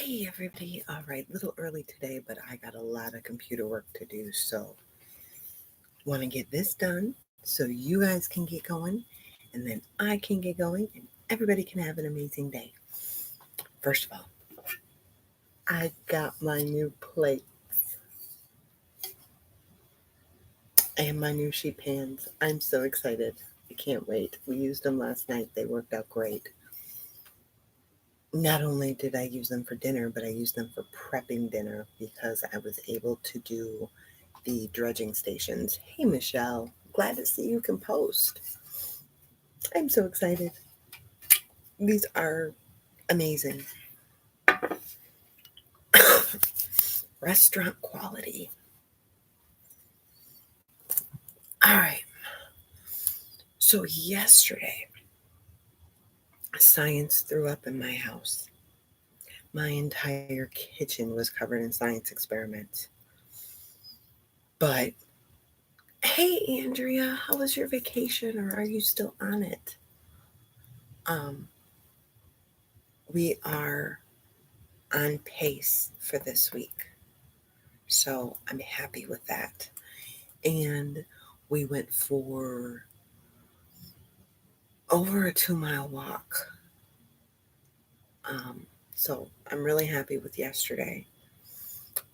Hey everybody. All right, little early today, but I got a lot of computer work to do. So want to get this done so you guys can get going and then I can get going and everybody can have an amazing day. First of all, I got my new plate and my new sheet pans. I'm so excited. I can't wait. We used them last night. They worked out great. Not only did I use them for dinner, but I used them for prepping dinner because I was able to do the dredging stations. Hey, Michelle, glad to see you can post. I'm so excited. These are amazing. Restaurant quality. All right. So, yesterday, science threw up in my house. My entire kitchen was covered in science experiments. But, hey, Andrea, how was your vacation or are you still on it? Um, we are on pace for this week. So I'm happy with that. And we went for over a 2 mile walk. So I'm really happy with yesterday.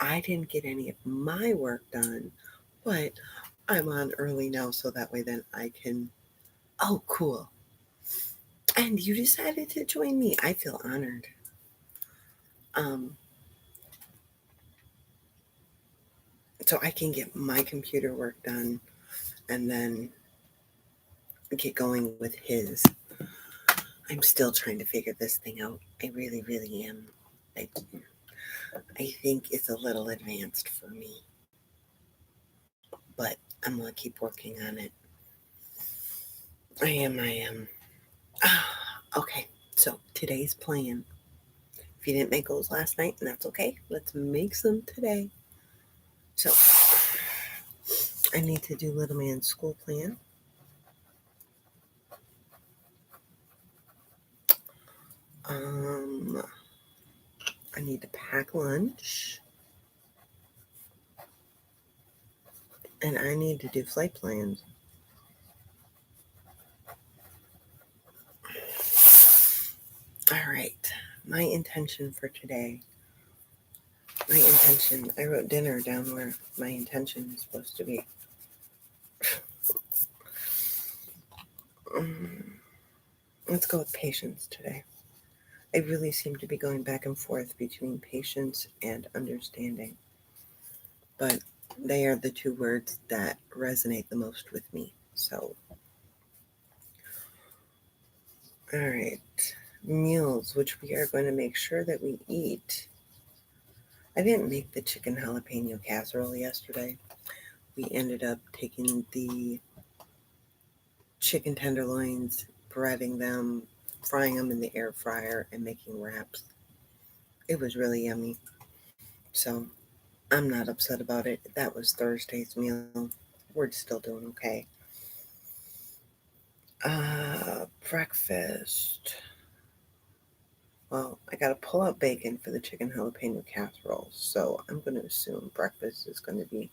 I didn't get any of my work done, but I'm on early now so that way then I can. Oh, cool. And you decided to join me. I feel honored. Um, so I can get my computer work done and then get going with his. I'm still trying to figure this thing out. I really, really am. I, I think it's a little advanced for me, but I'm going to keep working on it. I am. Okay, so today's plan. If you didn't make goals last night, and that's okay, let's make some today. So, I need to do little man's school plan. Um, I need to pack lunch. And I need to do flight plans. All right, my intention for today. I wrote dinner down where my intention is supposed to be. Let's go with patience today. I really seem to be going back and forth between patience and understanding. But they are the two words that resonate the most with me. So, all right. Meals, which we are going to make sure that we eat. I didn't make the chicken jalapeno casserole yesterday. We ended up taking the chicken tenderloins, breading them, frying them in the air fryer, and making wraps. It was really yummy. So I'm not upset about it. That was Thursday's meal. We're still doing okay. Breakfast. Well, I got to pull out bacon for the chicken jalapeno casserole. So I'm going to assume breakfast is going to be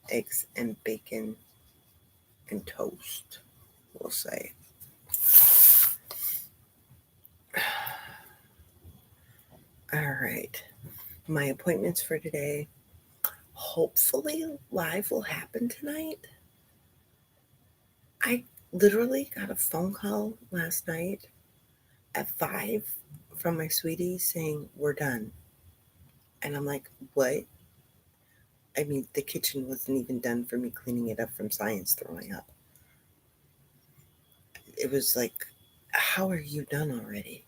eggs and bacon and toast, we'll say. All right. My appointments for today. Hopefully, live will happen tonight. I literally got a phone call last night at 5 from my sweetie saying, "We're done." And I'm like, "What?" I mean, the kitchen wasn't even done for me cleaning it up from science throwing up. It was like, "How are you done already?"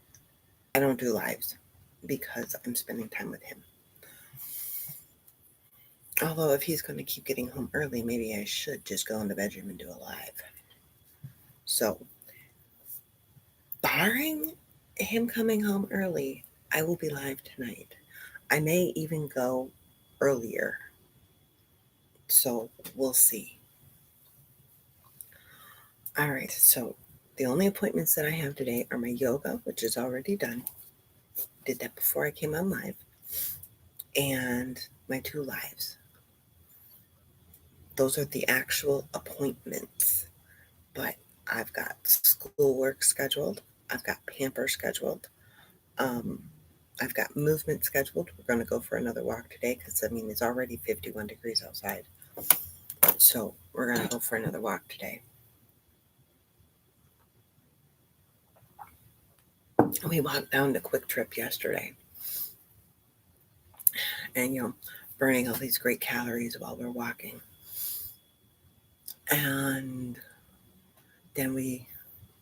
I don't do lives because I'm spending time with him. Although, if he's going to keep getting home early, maybe I should just go in the bedroom and do a live. So, barring him coming home early, I will be live tonight. I may even go earlier. So, we'll see. All right. So, the only appointments that I have today are my yoga, which is already done, did that before I came on live. And my 2 lives. Those are the actual appointments. But I've got schoolwork scheduled. I've got pamper scheduled. Um, I've got movement scheduled. We're going to go for another walk today because, it's already 51 degrees outside. So we're going to go for another walk today. We walked down to Quick Trip yesterday. And, burning all these great calories while we're walking. And then we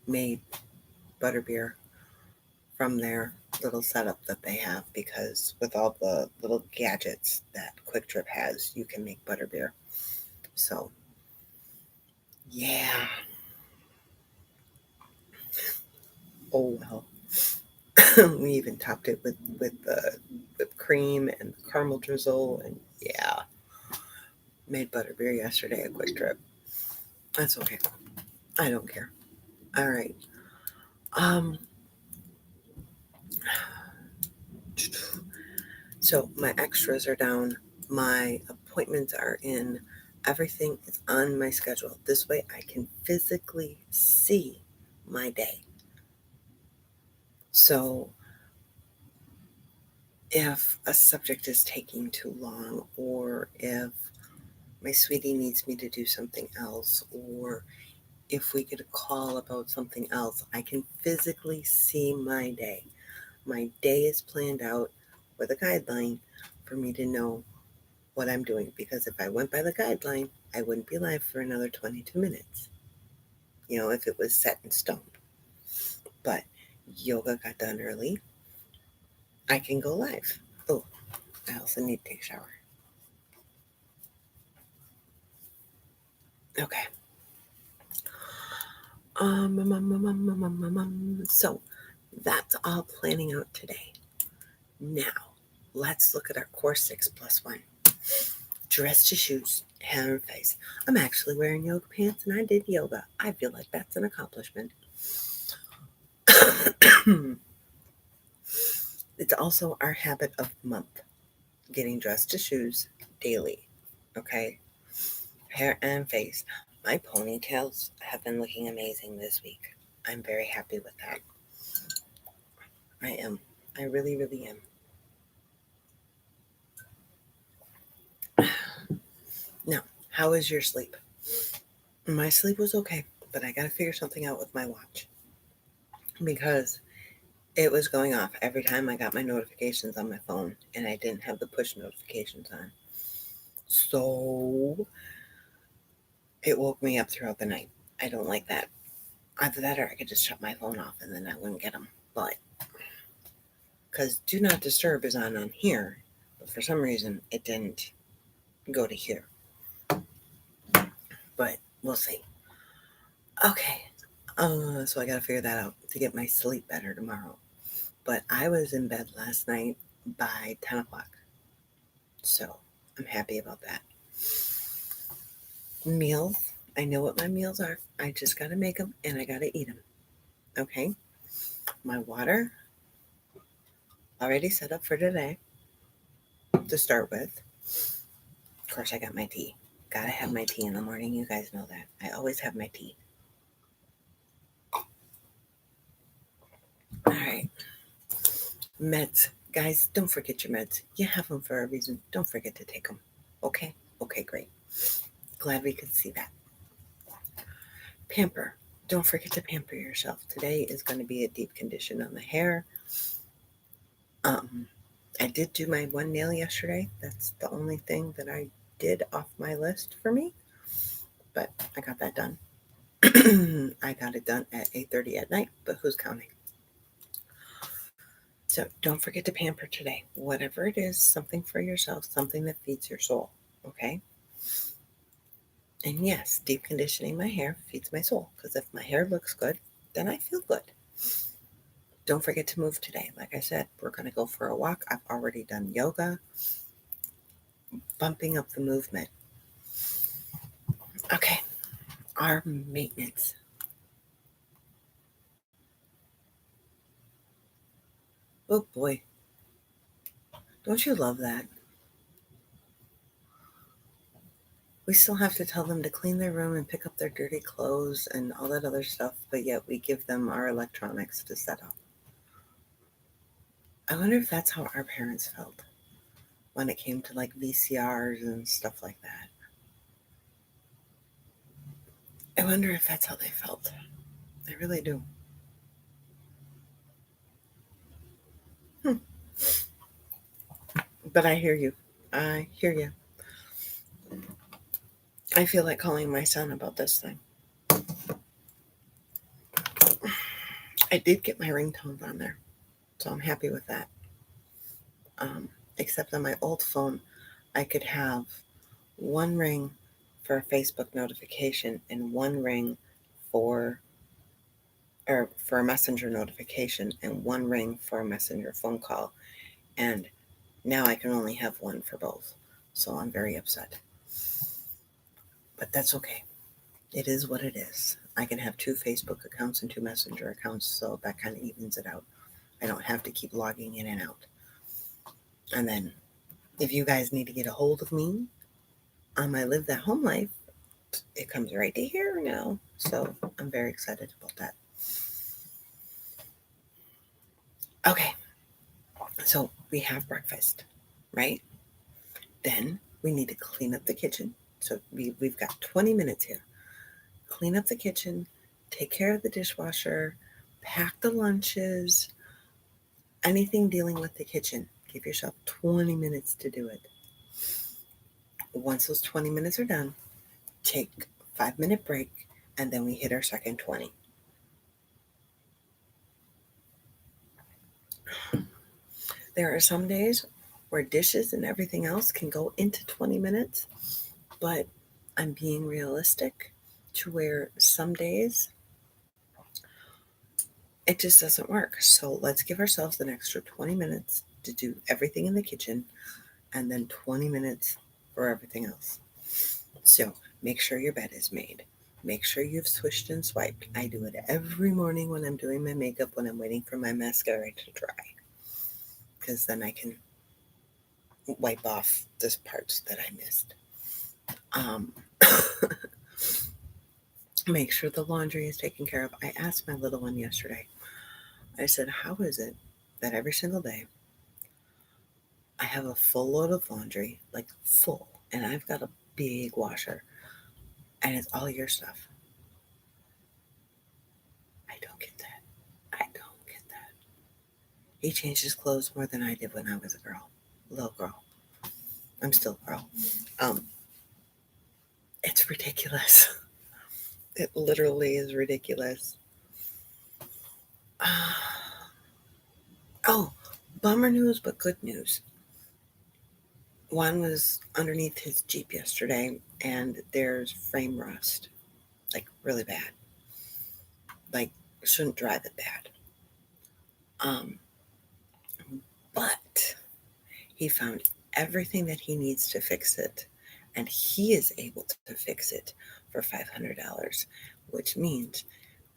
made butterbeer from their little setup that they have, because with all the little gadgets that Quick Trip has, you can make butterbeer. So, yeah. Oh well. We even topped it with whipped cream and caramel drizzle, and yeah, made butterbeer yesterday at Quick Trip. That's okay. I don't care. All right. So my extras are down. My appointments are in. Everything is on my schedule. This way I can physically see my day. So if a subject is taking too long, or if my sweetie needs me to do something else, or if we get a call about something else, I can physically see my day. My day is planned out with a guideline for me to know what I'm doing, because if I went by the guideline, I wouldn't be live for another 22 minutes, if it was set in stone. But yoga got done early. I can go live. Oh, I also need to take a shower. Okay. So that's all planning out today. Now, let's look at our Core 6+1. Dress to shoes, hair and face. I'm actually wearing yoga pants and I did yoga. I feel like that's an accomplishment. It's also our habit of month, getting dressed to shoes daily. Okay? Hair and face. My ponytails have been looking amazing this week. I'm very happy with that. I am. I really, really am. Now, how is your sleep? My sleep was okay, but I got to figure something out with my watch, because it was going off every time I got my notifications on my phone, and I didn't have the push notifications on. So it woke me up throughout the night. I don't like that. Either that or I could just shut my phone off and then I wouldn't get them. But because Do Not Disturb is on here, but for some reason it didn't go to here. But we'll see. Okay. So I got to figure that out to get my sleep better tomorrow. But I was in bed last night by 10 o'clock. So I'm happy about that. Meals. I know what my meals are. I just got to make them and I got to eat them. Okay. My water already set up for today to start with. Of course, I got my tea. Gotta have my tea in the morning. You guys know that. I always have my tea. All right. Meds. Guys, don't forget your meds. You have them for a reason. Don't forget to take them. Okay? Okay, great. Glad we could see that. Pamper. Don't forget to pamper yourself. Today is going to be a deep condition on the hair. I did do my one nail yesterday. That's the only thing that I did off my list for me. But I got that done. I got it done at 8:30 at night, but who's counting? So don't forget to pamper today. Whatever it is, something for yourself, something that feeds your soul. Okay? And yes, deep conditioning my hair feeds my soul, because if my hair looks good, then I feel good. Don't forget to move today. Like I said, we're going to go for a walk. I've already done yoga, bumping up the movement. Okay, our maintenance. Oh boy, Don't you love that? We still have to tell them to clean their room and pick up their dirty clothes and all that other stuff, but yet we give them our electronics to set up. I wonder if that's how our parents felt when it came to like VCRs and stuff like that. I wonder if that's how they felt. I really do. Hmm. But I hear you. I hear you. I feel like calling my son about this thing. I did get my ringtones on there, so I'm happy with that. Except on my old phone, I could have one ring for a Facebook notification and one ring for for a messenger notification and one ring for a messenger phone call. And now I can only have one for both. So I'm very upset. But that's okay. It is what it is. I can have two Facebook accounts and two messenger accounts, so that kind of evens it out. I don't have to keep logging in and out. And then if you guys need to get a hold of me on my Live That Home Life, it comes right to here now. So I'm very excited about that. Okay, so we have breakfast, right? Then we need to clean up the kitchen. So we've got 20 minutes here. Clean up the kitchen, take care of the dishwasher, pack the lunches, anything dealing with the kitchen. Give yourself 20 minutes to do it. Once those 20 minutes are done, take a 5-minute break, and then we hit our second 20. There are some days where dishes and everything else can go into 20 minutes, but I'm being realistic to where some days it just doesn't work. So let's give ourselves an extra 20 minutes to do everything in the kitchen and then 20 minutes for everything else. So make sure your bed is made. Make sure you've swished and swiped. I do it every morning when I'm doing my makeup, when I'm waiting for my mascara to dry, because then I can wipe off the parts that I missed. Um, make sure the laundry is taken care of. I asked my little one yesterday, I said, how is it that every single day I have a full load of laundry, like full, and I've got a big washer, and it's all your stuff? I don't get that. I don't get that. He changed his clothes more than I did when I was a girl, little girl. I'm still a girl. Um, it's ridiculous. It literally is ridiculous. Oh, bummer news, but good news. Juan was underneath his Jeep yesterday, and there's frame rust, like really bad. Like, shouldn't drive it bad. Um, but he found everything that he needs to fix it, and he is able to fix it for $500, which means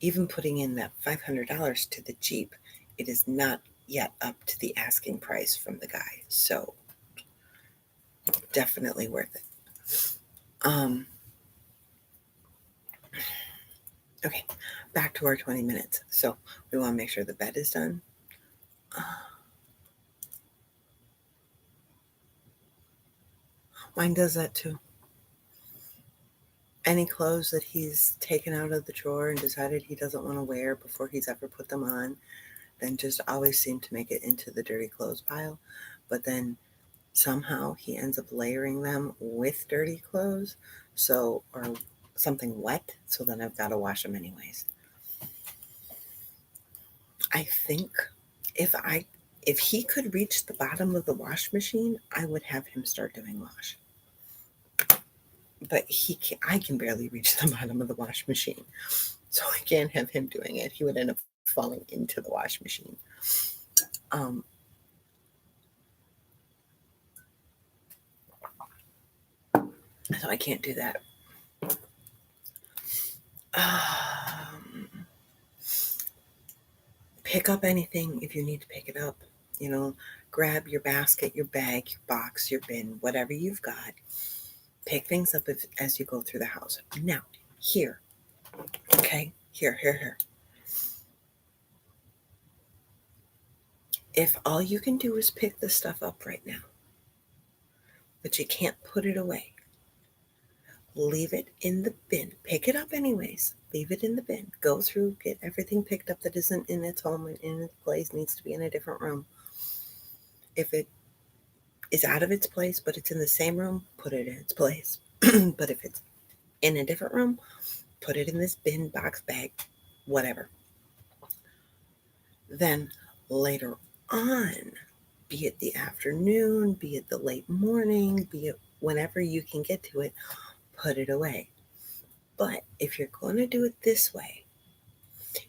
even putting in that $500 to the Jeep, it is not yet up to the asking price from the guy. So definitely worth it. Um, okay, back to our 20 minutes. So we want to make sure the bed is done. Mine does that too. Any clothes that he's taken out of the drawer and decided he doesn't want to wear before he's ever put them on, then just always seem to make it into the dirty clothes pile. But then somehow he ends up layering them with dirty clothes, so, or something wet, so then I've got to wash them anyways. I think if he could reach the bottom of the wash machine, I would have him start doing wash. But I can barely reach the bottom of the wash machine, so I can't have him doing it. He would end up falling into the wash machine. Um, so I can't do that. Um, pick up anything if you need to pick it up. You know, grab your basket, your bag, your box, your bin, whatever you've got. Pick things up as you go through the house. Now, here, okay? Here. If all you can do is pick the stuff up right now, but you can't put it away, leave it in the bin. Pick it up anyways. Leave it in the bin. Go through, get everything picked up that isn't in its home and in its place, needs to be in a different room. If it is out of its place, but it's in the same room, put it in its place. But if it's in a different room, put it in this bin, box, bag, whatever. Then later on, be it the afternoon, be it the late morning, be it whenever you can get to it, put it away. But if you're going to do it this way,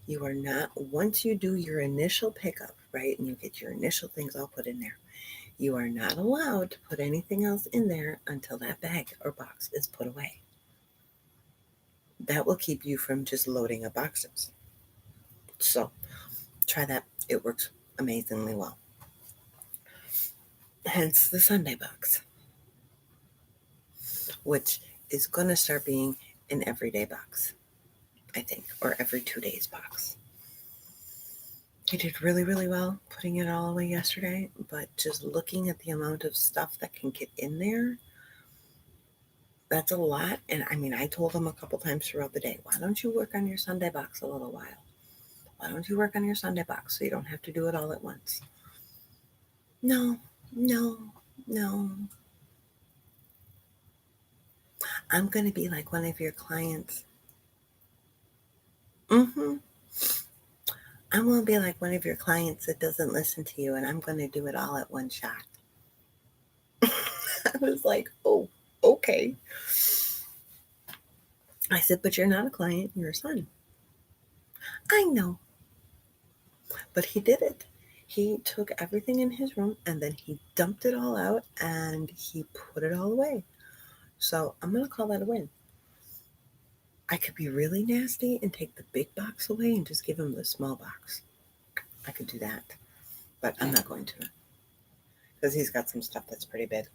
you are not, once you do your initial pickup, right, and you get your initial things all put in there, you are not allowed to put anything else in there until that bag or box is put away. That will keep you from just loading up boxes. So try that. It works amazingly well. Hence the Sunday box, which is going to start being an everyday box, I think, or every 2 days box. He did really, really well putting it all away yesterday, but just looking at the amount of stuff that can get in there, that's a lot. And I mean, I told him a couple times throughout the day, why don't you work on your Sunday box a little while? Why don't you work on your Sunday box so you don't have to do it all at once? No, no, no. I'm going to be like one of your clients. Mm-hmm. I'm going to be like one of your clients that doesn't listen to you, and I'm going to do it all at one shot. I was like, oh, okay. I said, but you're not a client, you're a son. I know. But he did it. He took everything in his room and then he dumped it all out and he put it all away. So I'm going to call that a win. I could be really nasty and take the big box away and just give him the small box. I could do that. But I'm not going to, because he's got some stuff that's pretty big.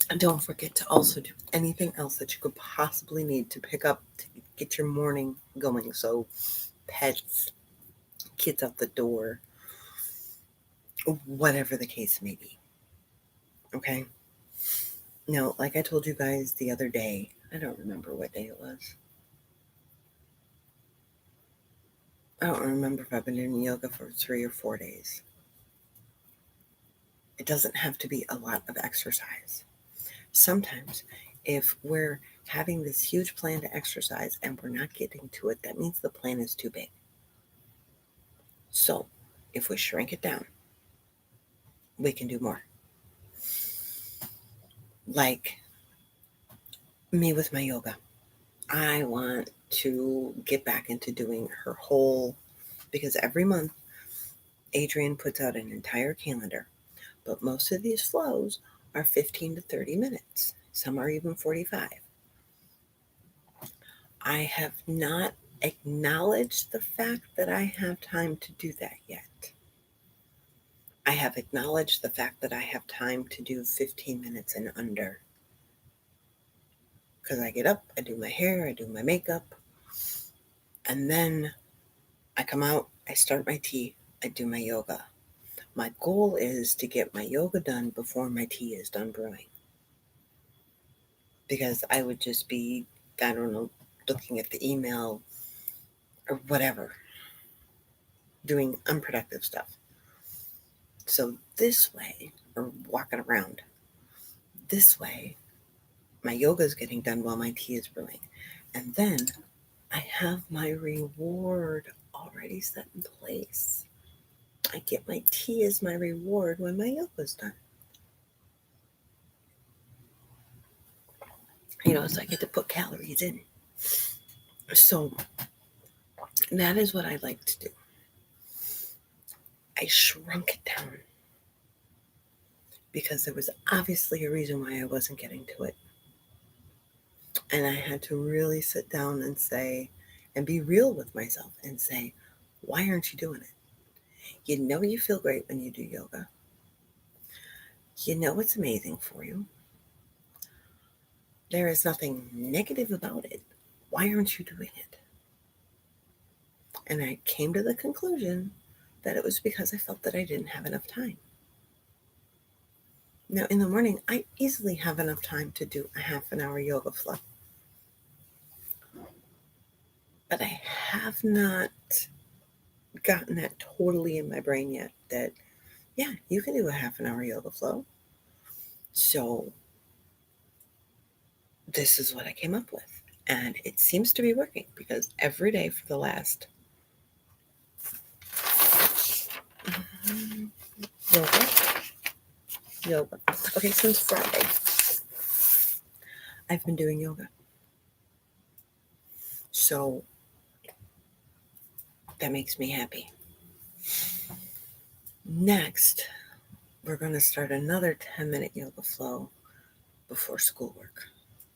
And don't forget to also do anything else that you could possibly need to pick up to get your morning going. So pets, kids out the door, whatever the case may be. Okay? Now, like I told you guys the other day, I don't remember what day it was. I don't remember if I've been doing yoga for 3 or 4 days. It doesn't have to be a lot of exercise. Sometimes, if we're having this huge plan to exercise and we're not getting to it, that means the plan is too big. So, if we shrink it down, we can do more. Like me with my yoga. I want to get back into doing her whole, because every month Adrienne puts out an entire calendar, but most of these flows are 15 to 30 minutes. Some are even 45. I have not acknowledged the fact that I have time to do that yet. I have acknowledged the fact that I have time to do 15 minutes and under. Because I get up, I do my hair, I do my makeup, and then I come out, I start my tea, I do my yoga. My goal is to get my yoga done before my tea is done brewing. Because I would just be, I don't know, looking at the email or whatever, doing unproductive stuff. So this way, or walking around, this way, my yoga is getting done while my tea is brewing. And then I have my reward already set in place. I get my tea as my reward when my yoga is done. So I get to put calories in. So that is what I like to do. I shrunk it down because there was obviously a reason why I wasn't getting to it. And I had to really sit down and say, and be real with myself and say, why aren't you doing it? You know you feel great when you do yoga. You know it's amazing for you. There is nothing negative about it. Why aren't you doing it? And I came to the conclusion that it was because I felt that I didn't have enough time. Now, in the morning, I easily have enough time to do a half an hour yoga flow. But I have not gotten that totally in my brain yet that, yeah, you can do a half an hour yoga flow. So this is what I came up with. And it seems to be working because every day for the last yoga, yoga. Okay, since Friday, I've been doing yoga. So that makes me happy. Next, we're going to start another 10-minute yoga flow before schoolwork.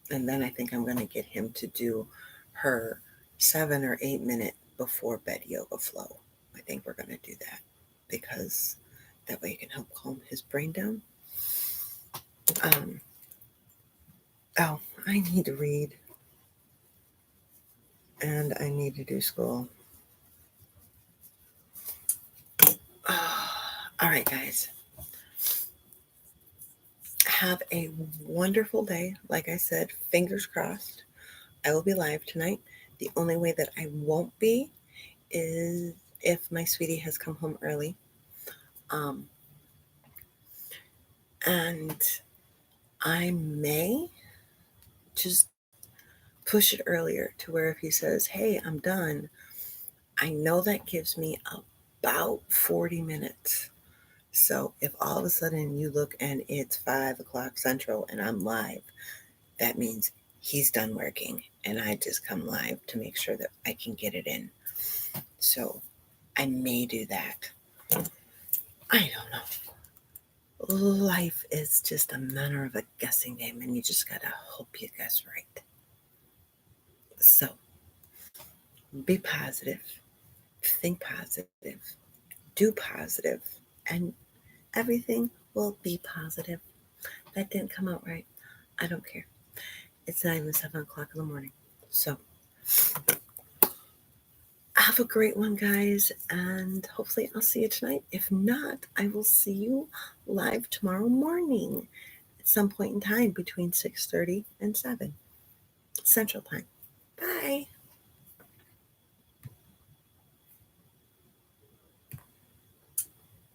And then I think I'm going to get him to do her 7 or 8-minute before bed yoga flow. I think we're going to do that because that way it can help calm his brain down. Oh, I need to read and I need to do school. All right, guys. Have a wonderful day. Like I said, fingers crossed. I will be live tonight. The only way that I won't be is if my sweetie has come home early. And I may just push it earlier to where if he says, hey, I'm done, I know that gives me about 40 minutes. So if all of a sudden you look and it's 5 o'clock Central and I'm live, that means he's done working and I just come live to make sure that I can get it in. So I may do that. I don't know. Life is just a manner of a guessing game and you just gotta hope you guess right. So be positive, think positive, do positive, and everything will be positive. That didn't come out right. I don't care. It's not even 7 o'clock in the morning. So have a great one, guys, and hopefully I'll see you tonight. If not, I will see you live tomorrow morning at some point in time between 6:30 and 7 Central Time.